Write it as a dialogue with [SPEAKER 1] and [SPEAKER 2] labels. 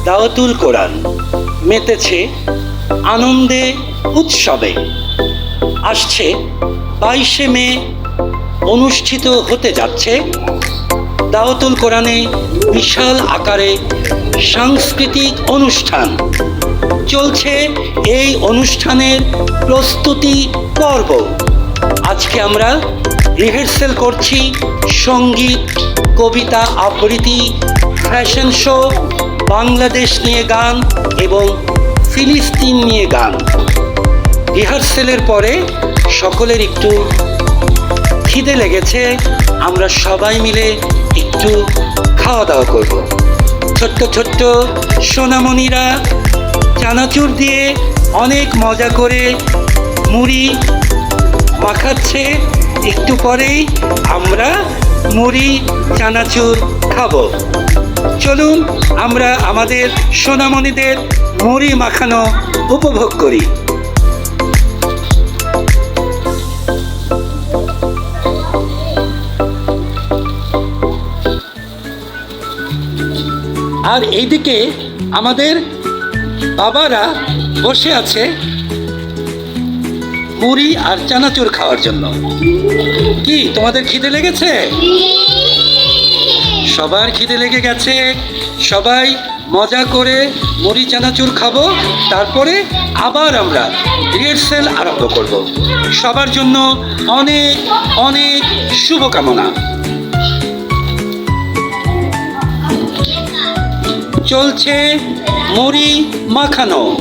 [SPEAKER 1] দাওয়াতুল কোরআন মেতেছে আনন্দে উৎসবে। আসছে 22শে মে অনুষ্ঠিত হতে যাচ্ছে দাওয়াতুল কোরআনে বিশাল আকারে সাংস্কৃতিক অনুষ্ঠান। চলছে এই অনুষ্ঠানের প্রস্তুতি পর্ব। আজকে আমরা রিহার্সেল করছি সঙ্গীত, কবিতা আবৃত্তি, ফ্যাশন শো, বাংলাদেশ নিয়ে গান এবং ফিলিস্তিন নিয়ে গান। রিহার্সেলের পরে সকলের একটু খিদে লেগেছে, আমরা সবাই মিলে একটু খাওয়া দাওয়া করব। ছোট্ট ছোট্ট সোনামণিরা চানাচুর দিয়ে অনেক মজা করে মুড়ি মাখাচ্ছে। একটু পরেই আমরা মুড়ি চানাচুর খাবো। চলুন আমরা আমাদের সোনামণিদের মুড়ি মাখানো উপভোগ করি। আর এইদিকে আমাদের বাবারা বসে আছে মুড়ি আর চানাচুর খাওয়ার জন্য। কি তোমাদের খিদে লেগেছে? সবার খিদে লেগে গেছে। সবাই মজা করে মুড়ি চানাচুর খাবো, তারপরে আবার আমরা রিহার্সেল আরম্ভ করব। সবার জন্য অনেক অনেক শুভকামনা। চলছে মুড়ি মাখানো।